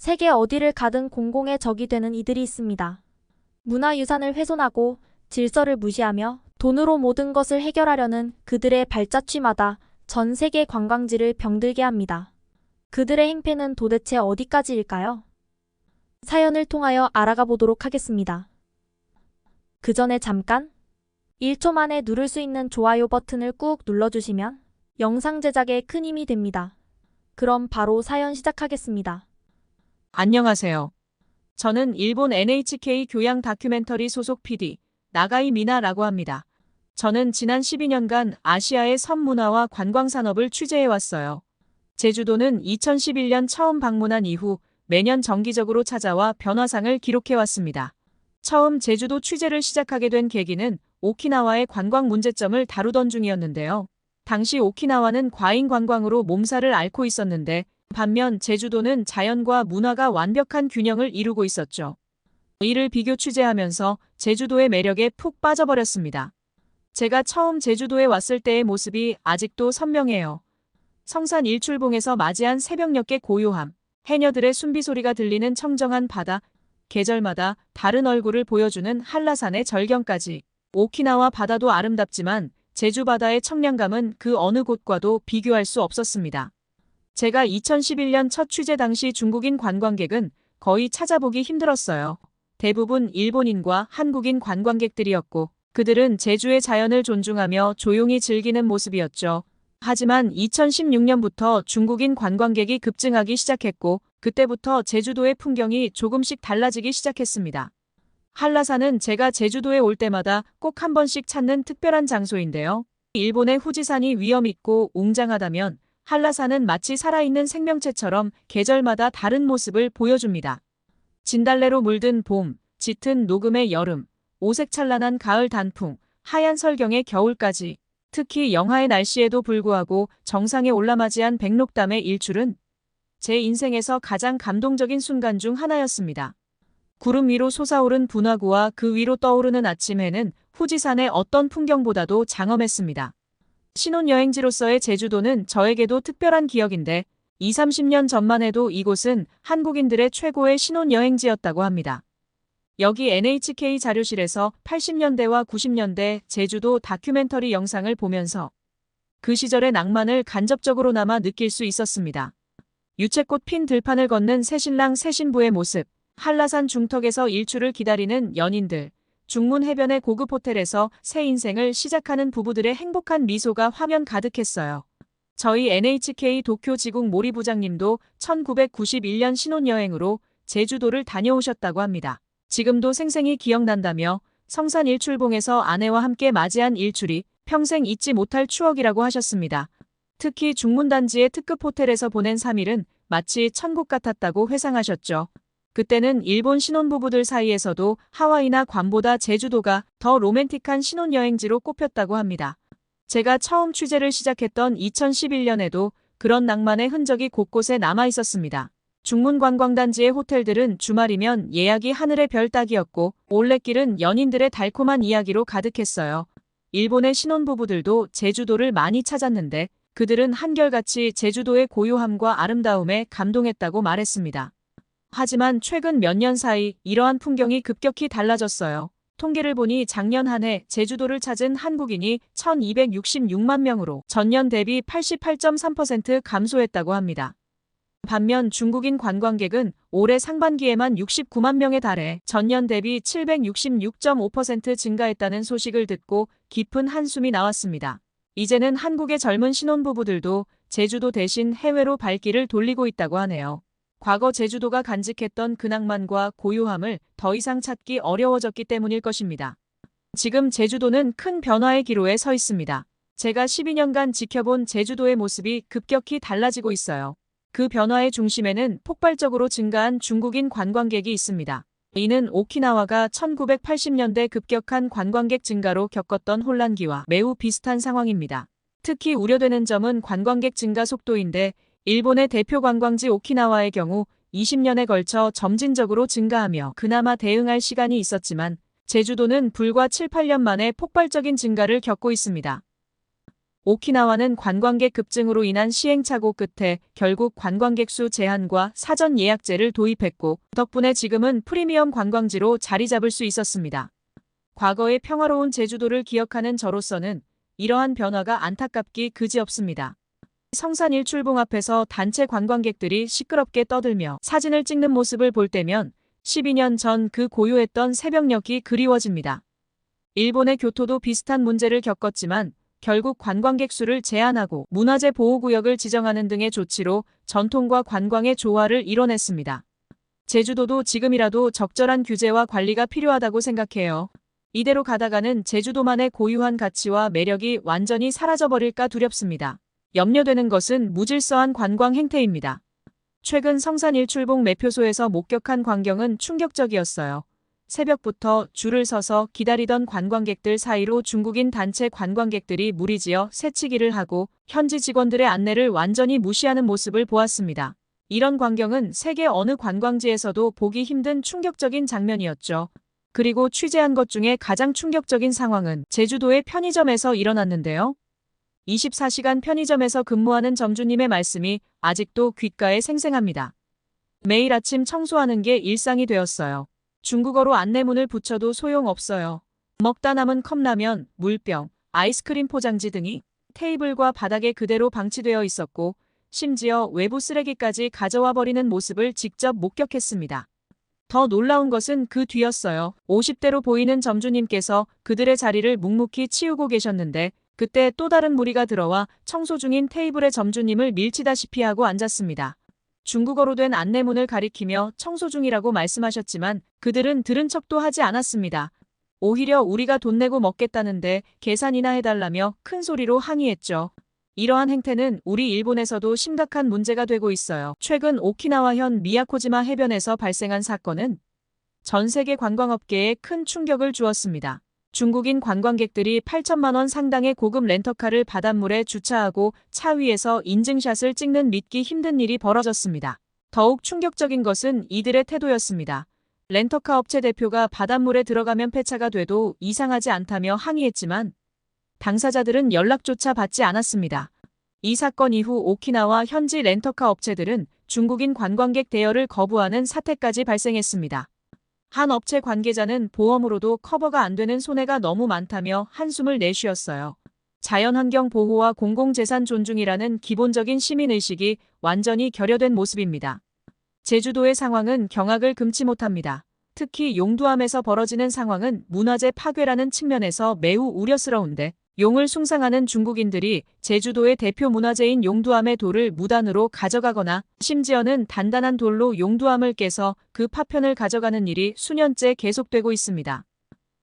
세계 어디를 가든 공공의 적이 되는 이들이 있습니다. 문화유산을 훼손하고 질서를 무시하며 돈으로 모든 것을 해결하려는 그들의 발자취마다 전 세계 관광지를 병들게 합니다. 그들의 행패는 도대체 어디까지일까요? 사연을 통하여 알아가 보도록 하겠습니다. 그 전에 잠깐 1초 만에 누를 수 있는 좋아요 버튼을 꾹 눌러주시면 영상 제작에 큰 힘이 됩니다. 그럼 바로 사연 시작하겠습니다. 안녕하세요. 저는 일본 NHK 교양 다큐멘터리 소속 PD 나가이 미나라고 합니다. 저는 지난 12년간 아시아의 섬 문화와 관광 산업을 취재해왔어요. 제주도는 2011년 처음 방문한 이후 매년 정기적으로 찾아와 변화상을 기록해왔습니다. 처음 제주도 취재를 시작하게 된 계기는 오키나와의 관광 문제점을 다루던 중이었는데요. 당시 오키나와는 과잉 관광으로 몸살을 앓고 있었는데 반면 제주도는 자연과 문화가 완벽한 균형을 이루고 있었죠. 이를 비교 취재하면서 제주도의 매력에 푹 빠져버렸습니다. 제가 처음 제주도에 왔을 때의 모습이 아직도 선명해요. 성산 일출봉에서 맞이한 새벽녘의 고요함, 해녀들의 순비소리가 들리는 청정한 바다, 계절마다 다른 얼굴을 보여주는 한라산의 절경까지. 오키나와 바다도 아름답지만 제주 바다의 청량감은 그 어느 곳과도 비교할 수 없었습니다. 제가 2011년 첫 취재 당시 중국인 관광객은 거의 찾아보기 힘들었어요. 대부분 일본인과 한국인 관광객들이었고 그들은 제주의 자연을 존중하며 조용히 즐기는 모습이었죠. 하지만 2016년부터 중국인 관광객이 급증하기 시작했고 그때부터 제주도의 풍경이 조금씩 달라지기 시작했습니다. 한라산은 제가 제주도에 올 때마다 꼭 한 번씩 찾는 특별한 장소인데요. 일본의 후지산이 위험 있고 웅장하다면 한라산은 마치 살아있는 생명체처럼 계절마다 다른 모습을 보여줍니다. 진달래로 물든 봄, 짙은 녹음의 여름, 오색찬란한 가을 단풍, 하얀 설경의 겨울까지. 특히 영하의 날씨에도 불구하고 정상에 올라맞이한 백록담의 일출은 제 인생에서 가장 감동적인 순간 중 하나였습니다. 구름 위로 솟아오른 분화구와 그 위로 떠오르는 아침 해는 후지산의 어떤 풍경보다도 장엄했습니다. 신혼여행지로서의 제주도는 저에게도 특별한 기억인데 20, 30년 전만 해도 이곳은 한국인들의 최고의 신혼여행지였다고 합니다. 여기 NHK 자료실에서 80년대와 90년대 제주도 다큐멘터리 영상을 보면서 그 시절의 낭만을 간접적으로나마 느낄 수 있었습니다. 유채꽃 핀 들판을 걷는 새신랑 새신부의 모습, 한라산 중턱에서 일출을 기다리는 연인들, 중문 해변의 고급 호텔에서 새 인생을 시작하는 부부들의 행복한 미소가 화면 가득했어요. 저희 NHK 도쿄 지국 모리 부장님도 1991년 신혼여행으로 제주도를 다녀오셨다고 합니다. 지금도 생생히 기억난다며 성산 일출봉에서 아내와 함께 맞이한 일출이 평생 잊지 못할 추억이라고 하셨습니다. 특히 중문단지의 특급 호텔에서 보낸 3일은 마치 천국 같았다고 회상하셨죠. 그때는 일본 신혼부부들 사이에서도 하와이나 괌보다 제주도가 더 로맨틱한 신혼여행지로 꼽혔다고 합니다. 제가 처음 취재를 시작했던 2011년에도 그런 낭만의 흔적이 곳곳에 남아 있었습니다. 중문관광단지의 호텔들은 주말이면 예약이 하늘의 별 따기였고 올레길은 연인들의 달콤한 이야기로 가득했어요. 일본의 신혼부부들도 제주도를 많이 찾았는데 그들은 한결같이 제주도의 고요함과 아름다움에 감동했다고 말했습니다. 하지만 최근 몇 년 사이 이러한 풍경이 급격히 달라졌어요. 통계를 보니 작년 한 해 제주도를 찾은 한국인이 1266만 명으로 전년 대비 88.3% 감소했다고 합니다. 반면 중국인 관광객은 올해 상반기에만 69만 명에 달해 전년 대비 766.5% 증가했다는 소식을 듣고 깊은 한숨이 나왔습니다. 이제는 한국의 젊은 신혼부부들도 제주도 대신 해외로 발길을 돌리고 있다고 하네요. 과거 제주도가 간직했던 그 낭만과 고요함을 더 이상 찾기 어려워졌기 때문일 것입니다. 지금 제주도는 큰 변화의 기로에 서 있습니다. 제가 12년간 지켜본 제주도의 모습이 급격히 달라지고 있어요. 그 변화의 중심에는 폭발적으로 증가한 중국인 관광객이 있습니다. 이는 오키나와가 1980년대 급격한 관광객 증가로 겪었던 혼란기와 매우 비슷한 상황입니다. 특히 우려되는 점은 관광객 증가 속도인데 일본의 대표 관광지 오키나와의 경우 20년에 걸쳐 점진적으로 증가하며 그나마 대응할 시간이 있었지만 제주도는 불과 7, 8년 만에 폭발적인 증가를 겪고 있습니다. 오키나와는 관광객 급증으로 인한 시행착오 끝에 결국 관광객 수 제한과 사전 예약제를 도입했고 덕분에 지금은 프리미엄 관광지로 자리 잡을 수 있었습니다. 과거의 평화로운 제주도를 기억하는 저로서는 이러한 변화가 안타깝기 그지없습니다. 성산 일출봉 앞에서 단체 관광객들이 시끄럽게 떠들며 사진을 찍는 모습을 볼 때면 12년 전 그 고요했던 새벽녘이 그리워집니다. 일본의 교토도 비슷한 문제를 겪었지만 결국 관광객 수를 제한하고 문화재 보호구역을 지정하는 등의 조치로 전통과 관광의 조화를 이뤄냈습니다. 제주도도 지금이라도 적절한 규제와 관리가 필요하다고 생각해요. 이대로 가다가는 제주도만의 고유한 가치와 매력이 완전히 사라져버릴까 두렵습니다. 염려되는 것은 무질서한 관광 행태입니다. 최근 성산 일출봉 매표소에서 목격한 광경은 충격적이었어요. 새벽부터 줄을 서서 기다리던 관광객들 사이로 중국인 단체 관광객들이 무리지어 새치기를 하고 현지 직원들의 안내를 완전히 무시하는 모습을 보았습니다. 이런 광경은 세계 어느 관광지에서도 보기 힘든 충격적인 장면이었죠. 그리고 취재한 것 중에 가장 충격적인 상황은 제주도의 편의점에서 일어났는데요. 24시간 편의점에서 근무하는 점주님의 말씀이 아직도 귓가에 생생합니다. 매일 아침 청소하는 게 일상이 되었어요. 중국어로 안내문을 붙여도 소용없어요. 먹다 남은 컵라면, 물병, 아이스크림 포장지 등이 테이블과 바닥에 그대로 방치되어 있었고 심지어 외부 쓰레기까지 가져와 버리는 모습을 직접 목격했습니다. 더 놀라운 것은 그 뒤였어요. 50대로 보이는 점주님께서 그들의 자리를 묵묵히 치우고 계셨는데 그때 또 다른 무리가 들어와 청소 중인 테이블의 점주님을 밀치다시피 하고 앉았습니다. 중국어로 된 안내문을 가리키며 청소 중이라고 말씀하셨지만 그들은 들은 척도 하지 않았습니다. 오히려 우리가 돈 내고 먹겠다는데 계산이나 해달라며 큰 소리로 항의했죠. 이러한 행태는 우리 일본에서도 심각한 문제가 되고 있어요. 최근 오키나와현 미야코지마 해변에서 발생한 사건은 전 세계 관광업계에 큰 충격을 주었습니다. 중국인 관광객들이 8천만 원 상당의 고급 렌터카를 바닷물에 주차하고 차 위에서 인증샷을 찍는 믿기 힘든 일이 벌어졌습니다. 더욱 충격적인 것은 이들의 태도였습니다. 렌터카 업체 대표가 바닷물에 들어가면 폐차가 돼도 이상하지 않다며 항의했지만 당사자들은 연락조차 받지 않았습니다. 이 사건 이후 오키나와 현지 렌터카 업체들은 중국인 관광객 대여를 거부하는 사태까지 발생했습니다. 한 업체 관계자는 보험으로도 커버가 안 되는 손해가 너무 많다며 한숨을 내쉬었어요. 자연환경 보호와 공공재산 존중이라는 기본적인 시민의식이 완전히 결여된 모습입니다. 제주도의 상황은 경악을 금치 못합니다. 특히 용두암에서 벌어지는 상황은 문화재 파괴라는 측면에서 매우 우려스러운데 용을 숭상하는 중국인들이 제주도의 대표 문화재인 용두암의 돌을 무단으로 가져가거나 심지어는 단단한 돌로 용두암을 깨서 그 파편을 가져가는 일이 수년째 계속되고 있습니다.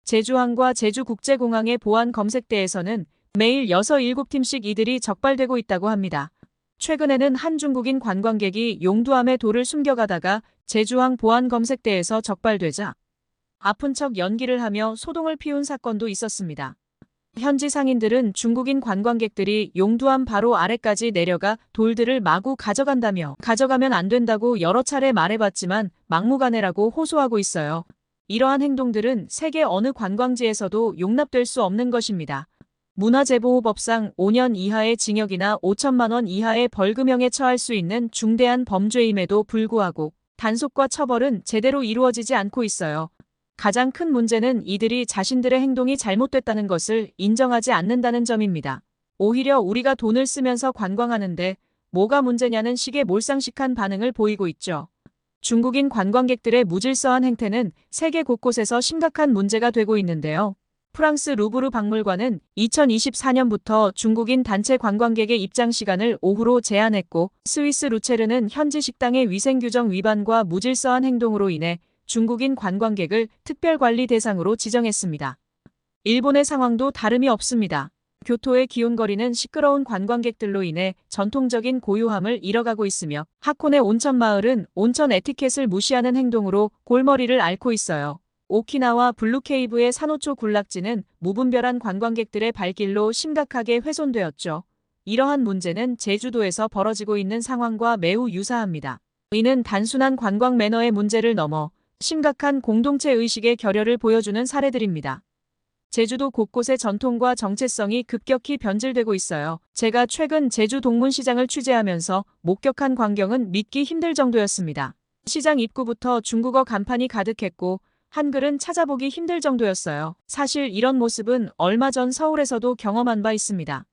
제주항과 제주국제공항의 보안 검색대에서는 매일 6, 7팀씩 이들이 적발되고 있다고 합니다. 최근에는 한 중국인 관광객이 용두암의 돌을 숨겨가다가 제주항 보안 검색대에서 적발되자 아픈 척 연기를 하며 소동을 피운 사건도 있었습니다. 현지 상인들은 중국인 관광객들이 용두암 바로 아래까지 내려가 돌들을 마구 가져간다며 가져가면 안 된다고 여러 차례 말해봤지만 막무가내라고 호소하고 있어요. 이러한 행동들은 세계 어느 관광지에서도 용납될 수 없는 것입니다. 문화재보호법상 5년 이하의 징역이나 5천만 원 이하의 벌금형에 처할 수 있는 중대한 범죄임에도 불구하고 단속과 처벌은 제대로 이루어지지 않고 있어요. 가장 큰 문제는 이들이 자신들의 행동이 잘못됐다는 것을 인정하지 않는다는 점입니다. 오히려 우리가 돈을 쓰면서 관광하는데 뭐가 문제냐는 식의 몰상식한 반응을 보이고 있죠. 중국인 관광객들의 무질서한 행태는 세계 곳곳에서 심각한 문제가 되고 있는데요. 프랑스 루브르 박물관은 2024년부터 중국인 단체 관광객의 입장 시간을 오후로 제한했고 스위스 루체르는 현지 식당의 위생규정 위반과 무질서한 행동으로 인해 중국인 관광객을 특별관리 대상으로 지정했습니다. 일본의 상황도 다름이 없습니다. 교토의 기온거리는 시끄러운 관광객들로 인해 전통적인 고요함을 잃어가고 있으며 하코네 온천마을은 온천 에티켓을 무시하는 행동으로 골머리를 앓고 있어요. 오키나와 블루케이브의 산호초 군락지는 무분별한 관광객들의 발길로 심각하게 훼손되었죠. 이러한 문제는 제주도에서 벌어지고 있는 상황과 매우 유사합니다. 이는 단순한 관광 매너의 문제를 넘어 심각한 공동체 의식의 결여를 보여주는 사례들입니다. 제주도 곳곳의 전통과 정체성이 급격히 변질되고 있어요. 제가 최근 제주 동문시장을 취재하면서 목격한 광경은 믿기 힘들 정도였습니다. 시장 입구부터 중국어 간판이 가득했고 한글은 찾아보기 힘들 정도였어요. 사실 이런 모습은 얼마 전 서울에서도 경험한 바 있습니다.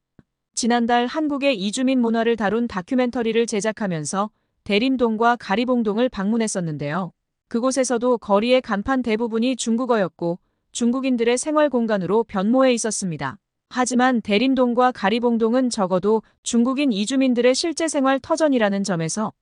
지난달 한국의 이주민 문화를 다룬 다큐멘터리를 제작하면서 대림동과 가리봉동을 방문했었는데요. 그곳에서도 거리의 간판 대부분이 중국어였고 중국인들의 생활 공간으로 변모해 있었습니다. 하지만 대림동과 가리봉동은 적어도 중국인 이주민들의 실제 생활 터전이라는 점에서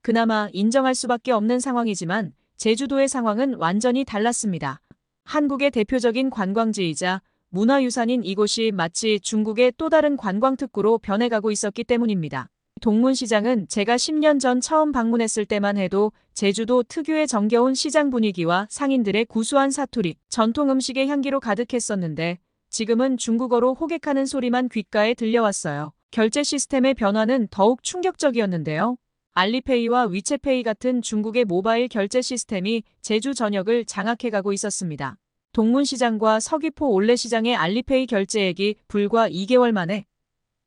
그나마 인정할 수밖에 없는 상황이지만 제주도의 상황은 완전히 달랐습니다. 한국의 대표적인 관광지이자 문화유산인 이곳이 마치 중국의 또 다른 관광특구로 변해가고 있었기 때문입니다. 동문시장은 제가 10년 전 처음 방문했을 때만 해도 제주도 특유의 정겨운 시장 분위기와 상인들의 구수한 사투리, 전통 음식의 향기로 가득했었는데 지금은 중국어로 호객하는 소리만 귓가에 들려왔어요. 결제 시스템의 변화는 더욱 충격적이었는데요. 알리페이와 위챗페이 같은 중국의 모바일 결제 시스템이 제주 전역을 장악해가고 있었습니다. 동문시장과 서귀포 올레시장의 알리페이 결제액이 불과 2개월 만에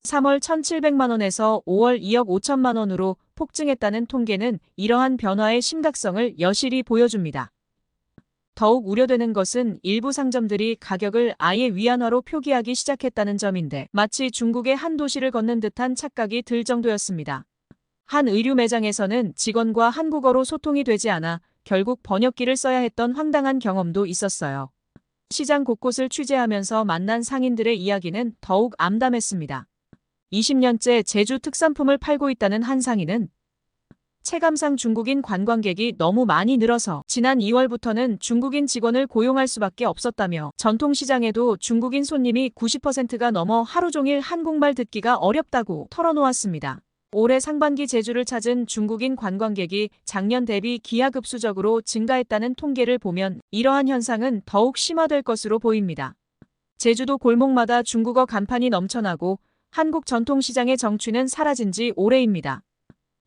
3월 1,700만 원에서 5월 2억 5천만 원으로 폭증했다는 통계는 이러한 변화의 심각성을 여실히 보여줍니다. 더욱 우려되는 것은 일부 상점들이 가격을 아예 위안화로 표기하기 시작했다는 점인데 마치 중국의 한 도시를 걷는 듯한 착각이 들 정도였습니다. 한 의류 매장에서는 직원과 한국어로 소통이 되지 않아 결국 번역기를 써야 했던 황당한 경험도 있었어요. 시장 곳곳을 취재하면서 만난 상인들의 이야기는 더욱 암담했습니다. 20년째 제주 특산품을 팔고 있다는 한 상인은 체감상 중국인 관광객이 너무 많이 늘어서 지난 2월부터는 중국인 직원을 고용할 수밖에 없었다며 전통시장에도 중국인 손님이 90%가 넘어 하루 종일 한국말 듣기가 어렵다고 털어놓았습니다. 올해 상반기 제주를 찾은 중국인 관광객이 작년 대비 기하급수적으로 증가했다는 통계를 보면 이러한 현상은 더욱 심화될 것으로 보입니다. 제주도 골목마다 중국어 간판이 넘쳐나고 한국 전통시장의 정취는 사라진 지 오래입니다.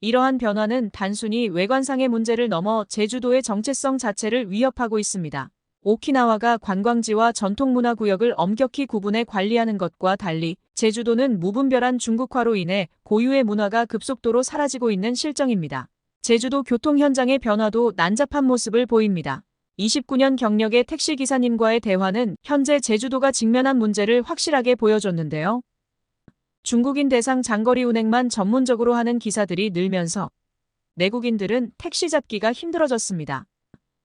이러한 변화는 단순히 외관상의 문제를 넘어 제주도의 정체성 자체를 위협하고 있습니다. 오키나와가 관광지와 전통문화구역을 엄격히 구분해 관리하는 것과 달리 제주도는 무분별한 중국화로 인해 고유의 문화가 급속도로 사라지고 있는 실정입니다. 제주도 교통 현장의 변화도 난잡한 모습을 보입니다. 29년 경력의 택시기사님과의 대화는 현재 제주도가 직면한 문제를 확실하게 보여줬는데요. 중국인 대상 장거리 운행만 전문적으로 하는 기사들이 늘면서 내국인들은 택시 잡기가 힘들어졌습니다.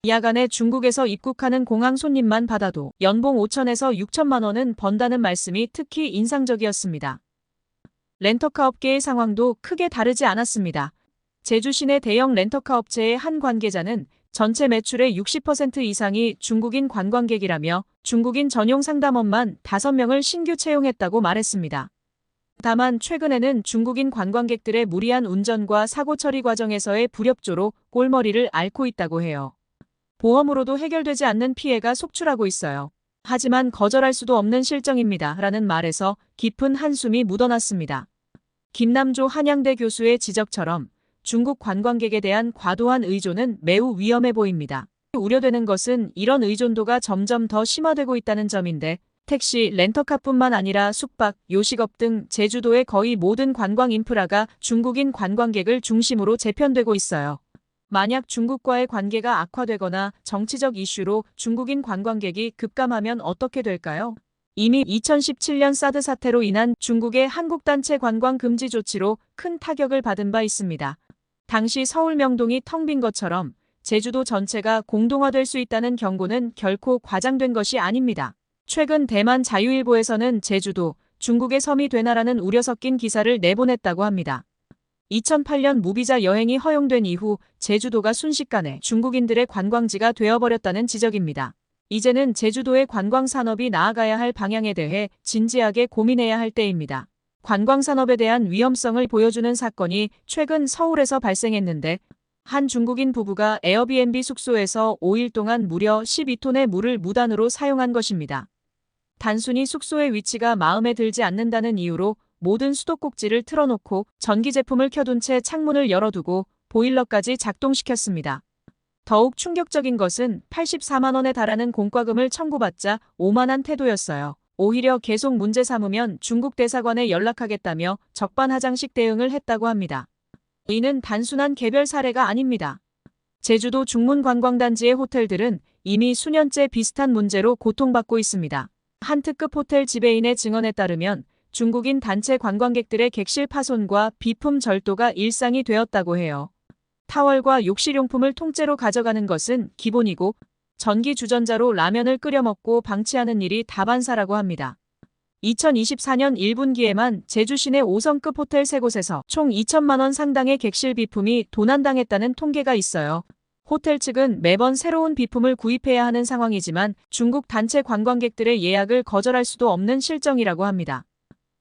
야간에 중국에서 입국하는 공항 손님만 받아도 연봉 5천에서 6천만 원은 번다는 말씀이 특히 인상적이었습니다. 렌터카 업계의 상황도 크게 다르지 않았습니다. 제주 시내 대형 렌터카 업체의 한 관계자는 전체 매출의 60% 이상이 중국인 관광객이라며 중국인 전용 상담원만 5명을 신규 채용했다고 말했습니다. 다만 최근에는 중국인 관광객들의 무리한 운전과 사고 처리 과정에서의 불협조로 꼴머리를 앓고 있다고 해요. 보험으로도 해결되지 않는 피해가 속출하고 있어요. 하지만 거절할 수도 없는 실정입니다. 라는 말에서 깊은 한숨이 묻어났습니다. 김남조 한양대 교수의 지적처럼 중국 관광객에 대한 과도한 의존은 매우 위험해 보입니다. 우려되는 것은 이런 의존도가 점점 더 심화되고 있다는 점인데 택시, 렌터카뿐만 아니라 숙박, 요식업 등 제주도의 거의 모든 관광 인프라가 중국인 관광객을 중심으로 재편되고 있어요. 만약 중국과의 관계가 악화되거나 정치적 이슈로 중국인 관광객이 급감하면 어떻게 될까요? 이미 2017년 사드 사태로 인한 중국의 한국단체 관광 금지 조치로 큰 타격을 받은 바 있습니다. 당시 서울 명동이 텅 빈 것처럼 제주도 전체가 공동화될 수 있다는 경고는 결코 과장된 것이 아닙니다. 최근 대만 자유일보에서는 제주도, 중국의 섬이 되나라는 우려 섞인 기사를 내보냈다고 합니다. 2008년 무비자 여행이 허용된 이후 제주도가 순식간에 중국인들의 관광지가 되어버렸다는 지적입니다. 이제는 제주도의 관광산업이 나아가야 할 방향에 대해 진지하게 고민해야 할 때입니다. 관광산업에 대한 위험성을 보여주는 사건이 최근 서울에서 발생했는데 한 중국인 부부가 에어비앤비 숙소에서 5일 동안 무려 12톤의 물을 무단으로 사용한 것입니다. 단순히 숙소의 위치가 마음에 들지 않는다는 이유로 모든 수도꼭지를 틀어놓고 전기 제품을 켜둔 채 창문을 열어두고 보일러까지 작동시켰습니다. 더욱 충격적인 것은 84만 원에 달하는 공과금을 청구받자 오만한 태도였어요. 오히려 계속 문제 삼으면 중국 대사관에 연락하겠다며 적반하장식 대응을 했다고 합니다. 이는 단순한 개별 사례가 아닙니다. 제주도 중문관광단지의 호텔들은 이미 수년째 비슷한 문제로 고통받고 있습니다. 한 특급 호텔 지배인의 증언에 따르면 중국인 단체 관광객들의 객실 파손과 비품 절도가 일상이 되었다고 해요. 타월과 욕실용품을 통째로 가져가는 것은 기본이고 전기 주전자로 라면을 끓여 먹고 방치하는 일이 다반사라고 합니다. 2024년 1분기에만 제주 시내 5성급 호텔 3곳에서 총 2천만 원 상당의 객실 비품이 도난당했다는 통계가 있어요. 호텔 측은 매번 새로운 비품을 구입해야 하는 상황이지만 중국 단체 관광객들의 예약을 거절할 수도 없는 실정이라고 합니다.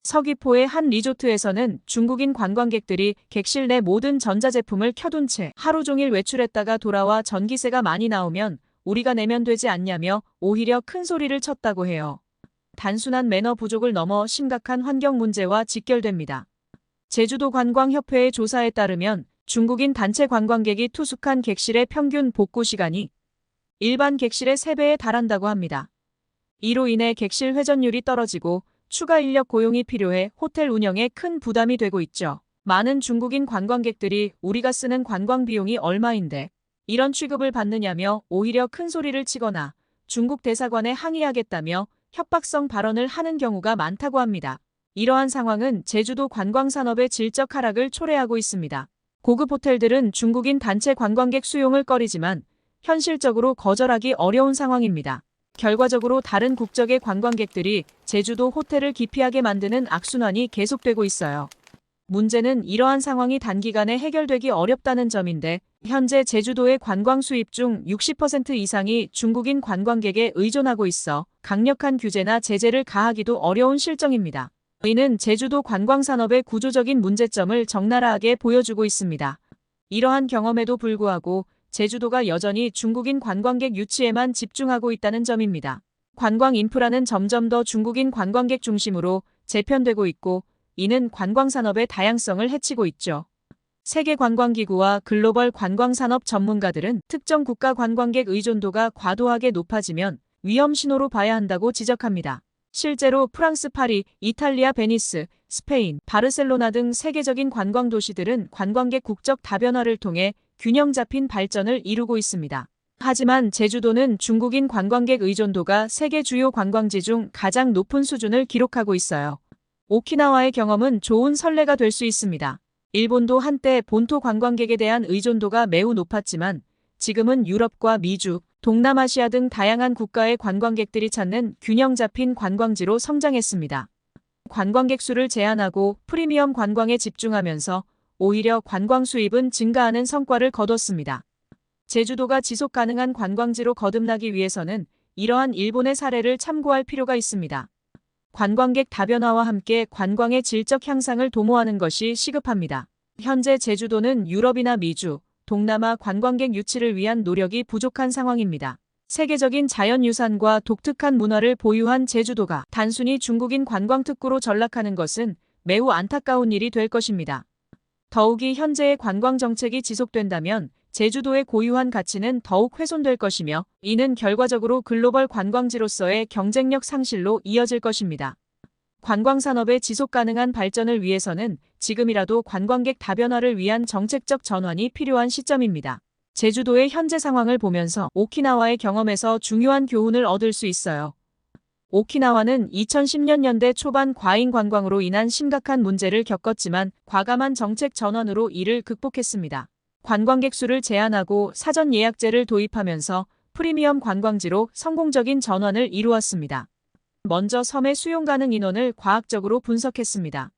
서귀포의 한 리조트에서는 중국인 관광객들이 객실 내 모든 전자제품을 켜둔 채 하루 종일 외출했다가 돌아와 전기세가 많이 나오면 우리가 내면 되지 않냐며 오히려 큰 소리를 쳤다고 해요. 단순한 매너 부족을 넘어 심각한 환경 문제와 직결됩니다. 제주도 관광협회의 조사에 따르면 중국인 단체 관광객이 투숙한 객실의 평균 복구 시간이 일반 객실의 3배에 달한다고 합니다. 이로 인해 객실 회전율이 떨어지고 추가 인력 고용이 필요해 호텔 운영에 큰 부담이 되고 있죠. 많은 중국인 관광객들이 우리가 쓰는 관광 비용이 얼마인데 이런 취급을 받느냐며 오히려 큰 소리를 치거나 중국 대사관에 항의하겠다며 협박성 발언을 하는 경우가 많다고 합니다. 이러한 상황은 제주도 관광산업의 질적 하락을 초래하고 있습니다. 고급 호텔들은 중국인 단체 관광객 수용을 꺼리지만 현실적으로 거절하기 어려운 상황입니다. 결과적으로 다른 국적의 관광객들이 제주도 호텔을 기피하게 만드는 악순환이 계속되고 있어요. 문제는 이러한 상황이 단기간에 해결되기 어렵다는 점인데 현재 제주도의 관광 수입 중 60% 이상이 중국인 관광객에 의존하고 있어 강력한 규제나 제재를 가하기도 어려운 실정입니다. 이는 제주도 관광산업의 구조적인 문제점을 적나라하게 보여주고 있습니다. 이러한 경험에도 불구하고 제주도가 여전히 중국인 관광객 유치에만 집중하고 있다는 점입니다. 관광 인프라는 점점 더 중국인 관광객 중심으로 재편되고 있고 이는 관광산업의 다양성을 해치고 있죠. 세계관광기구와 글로벌 관광산업 전문가들은 특정 국가 관광객 의존도가 과도하게 높아지면 위험 신호로 봐야 한다고 지적합니다. 실제로 프랑스 파리, 이탈리아 베니스, 스페인, 바르셀로나 등 세계적인 관광 도시들은 관광객 국적 다변화를 통해 균형 잡힌 발전을 이루고 있습니다. 하지만 제주도는 중국인 관광객 의존도가 세계 주요 관광지 중 가장 높은 수준을 기록하고 있어요. 오키나와의 경험은 좋은 선례가 될 수 있습니다. 일본도 한때 본토 관광객에 대한 의존도가 매우 높았지만 지금은 유럽과 미주, 동남아시아 등 다양한 국가의 관광객들이 찾는 균형 잡힌 관광지로 성장했습니다. 관광객 수를 제한하고 프리미엄 관광에 집중하면서 오히려 관광 수입은 증가하는 성과를 거뒀습니다. 제주도가 지속 가능한 관광지로 거듭나기 위해서는 이러한 일본의 사례를 참고할 필요가 있습니다. 관광객 다변화와 함께 관광의 질적 향상을 도모하는 것이 시급합니다. 현재 제주도는 유럽이나 미주, 동남아 관광객 유치를 위한 노력이 부족한 상황입니다. 세계적인 자연유산과 독특한 문화를 보유한 제주도가 단순히 중국인 관광특구로 전락하는 것은 매우 안타까운 일이 될 것입니다. 더욱이 현재의 관광정책이 지속된다면 제주도의 고유한 가치는 더욱 훼손될 것이며 이는 결과적으로 글로벌 관광지로서의 경쟁력 상실로 이어질 것입니다. 관광산업의 지속가능한 발전을 위해서는 지금이라도 관광객 다변화를 위한 정책적 전환이 필요한 시점입니다. 제주도의 현재 상황을 보면서 오키나와의 경험에서 중요한 교훈을 얻을 수 있어요. 오키나와는 2010년대 초반 과잉 관광으로 인한 심각한 문제를 겪었지만 과감한 정책 전환으로 이를 극복했습니다. 관광객 수를 제한하고 사전 예약제를 도입하면서 프리미엄 관광지로 성공적인 전환을 이루었습니다. 먼저 섬의 수용 가능 인원을 과학적으로 분석했습니다.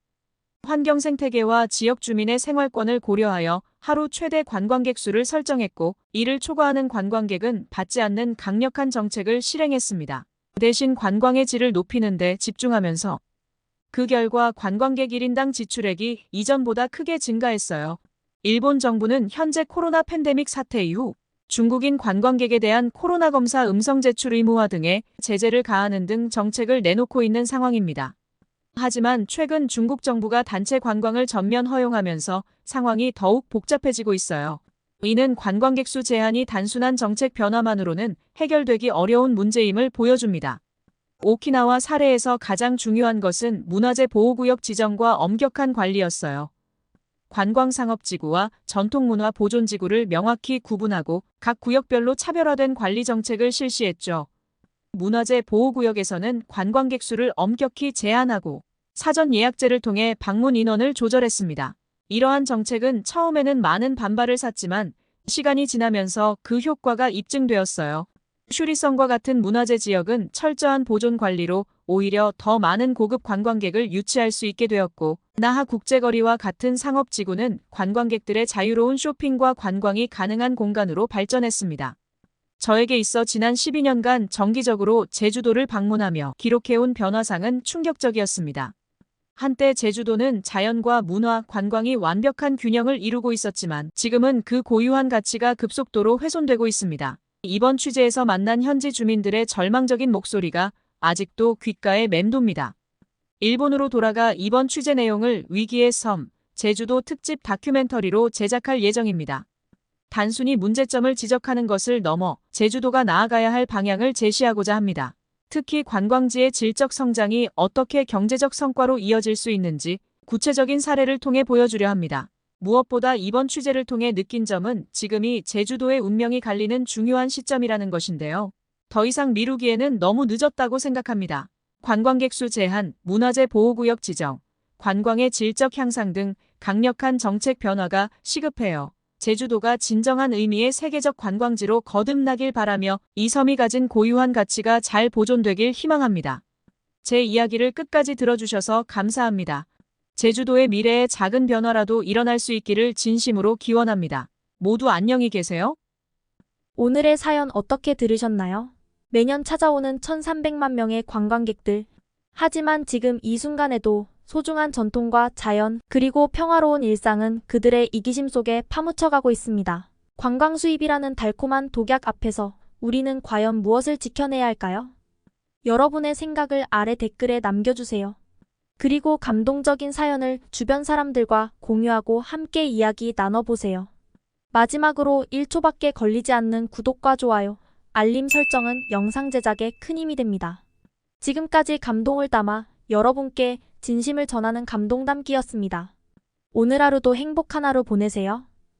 환경 생태계와 지역 주민의 생활권을 고려하여 하루 최대 관광객 수를 설정했고 이를 초과하는 관광객은 받지 않는 강력한 정책을 실행했습니다. 대신 관광의 질을 높이는 데 집중하면서 그 결과 관광객 1인당 지출액이 이전보다 크게 증가했어요. 일본 정부는 현재 코로나 팬데믹 사태 이후 중국인 관광객에 대한 코로나 검사 음성 제출 의무화 등의 제재를 가하는 등 정책을 내놓고 있는 상황입니다. 하지만 최근 중국 정부가 단체 관광을 전면 허용하면서 상황이 더욱 복잡해지고 있어요. 이는 관광객 수 제한이 단순한 정책 변화만으로는 해결되기 어려운 문제임을 보여줍니다. 오키나와 사례에서 가장 중요한 것은 문화재 보호구역 지정과 엄격한 관리였어요. 관광상업지구와 전통문화 보존지구를 명확히 구분하고 각 구역별로 차별화된 관리 정책을 실시했죠. 문화재 보호구역에서는 관광객 수를 엄격히 제한하고 사전 예약제를 통해 방문 인원을 조절했습니다. 이러한 정책은 처음에는 많은 반발을 샀지만 시간이 지나면서 그 효과가 입증되었어요. 슈리성과 같은 문화재 지역은 철저한 보존 관리로 오히려 더 많은 고급 관광객을 유치할 수 있게 되었고, 나하 국제거리와 같은 상업지구는 관광객들의 자유로운 쇼핑과 관광이 가능한 공간으로 발전했습니다. 저에게 있어 지난 12년간 정기적으로 제주도를 방문하며 기록해온 변화상은 충격적이었습니다. 한때 제주도는 자연과 문화, 관광이 완벽한 균형을 이루고 있었지만 지금은 그 고유한 가치가 급속도로 훼손되고 있습니다. 이번 취재에서 만난 현지 주민들의 절망적인 목소리가 아직도 귓가에 맴돕니다. 일본으로 돌아가 이번 취재 내용을 위기의 섬, 제주도 특집 다큐멘터리로 제작할 예정입니다. 단순히 문제점을 지적하는 것을 넘어 제주도가 나아가야 할 방향을 제시하고자 합니다. 특히 관광지의 질적 성장이 어떻게 경제적 성과로 이어질 수 있는지 구체적인 사례를 통해 보여주려 합니다. 무엇보다 이번 취재를 통해 느낀 점은 지금이 제주도의 운명이 갈리는 중요한 시점이라는 것인데요. 더 이상 미루기에는 너무 늦었다고 생각합니다. 관광객 수 제한, 문화재 보호구역 지정, 관광의 질적 향상 등 강력한 정책 변화가 시급해요. 제주도가 진정한 의미의 세계적 관광지로 거듭나길 바라며 이 섬이 가진 고유한 가치가 잘 보존되길 희망합니다. 제 이야기를 끝까지 들어주셔서 감사합니다. 제주도의 미래에 작은 변화라도 일어날 수 있기를 진심으로 기원합니다. 모두 안녕히 계세요. 오늘의 사연 어떻게 들으셨나요? 매년 찾아오는 1,300만 명의 관광객들. 하지만 지금 이 순간에도 소중한 전통과 자연, 그리고 평화로운 일상은 그들의 이기심 속에 파묻혀가고 있습니다. 관광 수입이라는 달콤한 독약 앞에서 우리는 과연 무엇을 지켜내야 할까요? 여러분의 생각을 아래 댓글에 남겨주세요. 그리고 감동적인 사연을 주변 사람들과 공유하고 함께 이야기 나눠보세요. 마지막으로 1초밖에 걸리지 않는 구독과 좋아요, 알림 설정은 영상 제작에 큰 힘이 됩니다. 지금까지 감동을 담아 여러분께 진심을 전하는 감동 담기였습니다. 오늘 하루도 행복한 하루 보내세요.